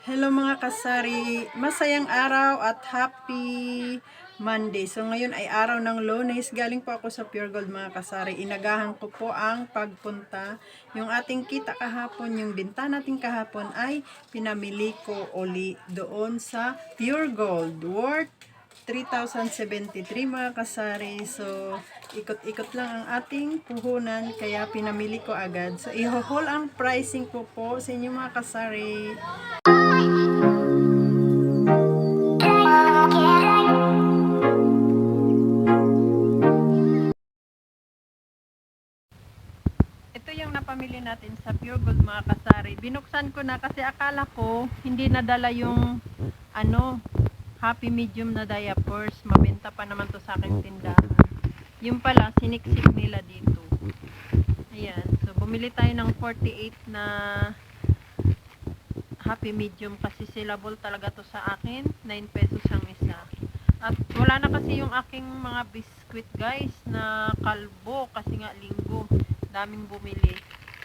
Hello mga kasari, masayang araw at happy Monday. So ngayon ay araw ng Lunes, galing po ako sa Pure Gold mga kasari. Inagahan ko po ang pagpunta. Yung ating kita kahapon, yung binta natin kahapon ay pinamili ko uli doon sa Pure Gold worth 3,073 mga kasari. So ikot-ikot lang ang ating puhunan kaya pinamili ko agad. So i-haul ang pricing ko po sa inyo mga kasari. Ito yung napamili natin sa Pure Gold mga kasari. Binuksan ko na kasi akala ko hindi nadala yung happy medium na diapers. Mabenta pa naman to sa aking tindahan. Yung pala siniksik nila dito. Ayan. So bumili tayo ng 48 na happy medium kasi sellable talaga to sa akin. 9 pesos ang isa. At wala na kasi yung aking mga biscuit guys na kalbo kasi nga linggo. Daming bumili.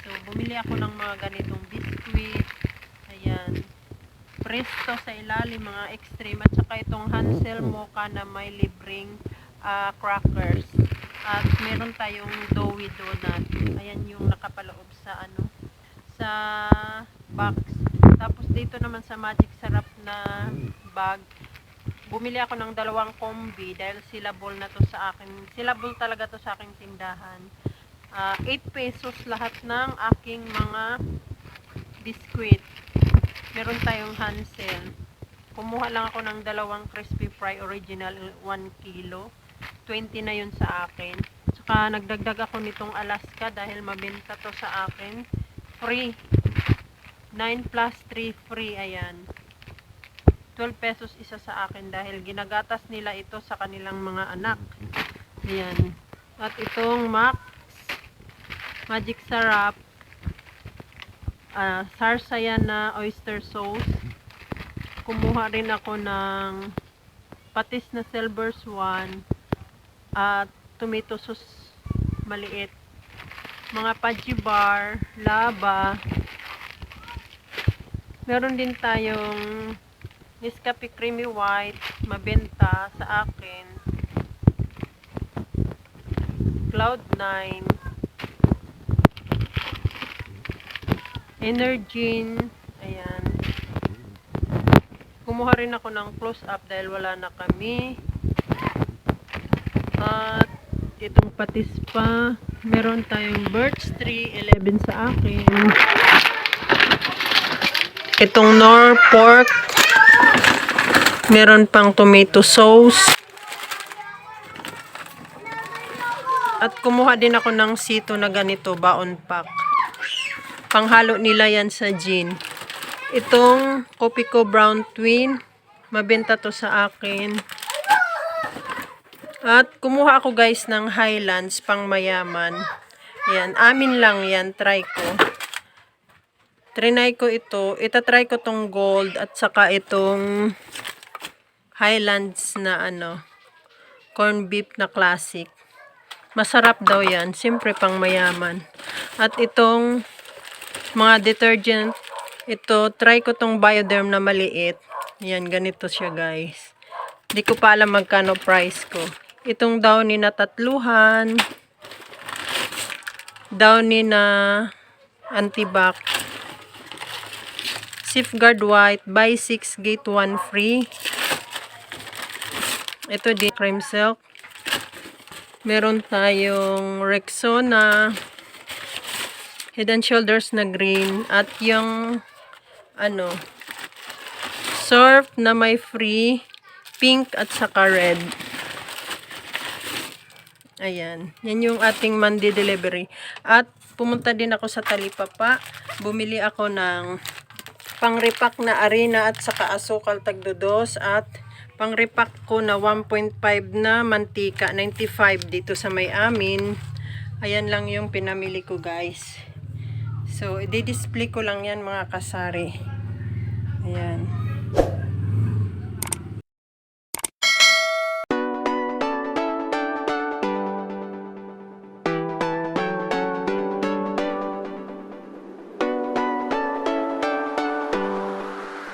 So bumili ako ng mga ganitong biscuit. Ayan. Presto sa ilalim, mga extreme. At saka itong Hansel Mocha na may libreng crackers. At meron tayong doughy donut. Ayan yung nakapaloob sa sa box. Tapos dito naman sa Magic Sarap na bag, bumili ako ng 2 kombi dahil sellable na to sa akin. Sellable talaga to sa aking tindahan. 8 pesos lahat ng aking mga biskuit. Meron tayong Hansel. Kumuha lang ako ng 2 crispy fry original 1 kilo. 20 na yun sa akin. Saka nagdagdag ako nitong Alaska dahil mabenta to sa akin. Free. 9 plus 3 free. Ayan. 12 pesos isa sa akin dahil ginagatas nila ito sa kanilang mga anak. Ayan. At itong Magic Sarap sarsayan na oyster sauce. Kumuha rin ako ng patis na silver swan at tomato sauce maliit. Mga Pudgy bar, laba. Meron din tayong Nescafe Creamy White, mabenta sa akin. Cloud9. Energin. Ayan. Kumuha rin ako ng close-up dahil wala na kami. At itong patis pa. Meron tayong birch tree, 11 sa akin. Itong Knorr pork. Meron pang tomato sauce. At kumuha din ako ng sito na ganito, baon pack. Panghalo nila yan sa gin. Itong Copico Brown Twin. Mabenta to sa akin. At kumuha ako guys ng Highlands pang mayaman. Ayan, amin lang yan. Try ko. Trinay ko ito. Itatry ko tong gold at saka itong Highlands na corn beef na classic. Masarap daw yan. Siyempre pang mayaman. At itong mga detergent. Ito, try ko tong Bioderm na maliit. Yan, ganito siya guys. Di ko pa alam magkano price ko. Itong Downy na tatluhan. Downy na antibac. Safeguard White. Buy 6, get 1 free. Ito din, cream silk. Meron tayong Rexona. Head and Shoulders na green. At yung Surf na may free pink at saka red. Ayan. Yan yung ating Monday delivery. At pumunta din ako sa Talipapa. Bumili ako ng pang-repack na arena at saka asukal tagdodos. At pang-repack ko na 1.5 na mantika. 95 dito sa may amin. Ayan lang yung pinamili ko guys. So, i-display ko lang yan mga kasari.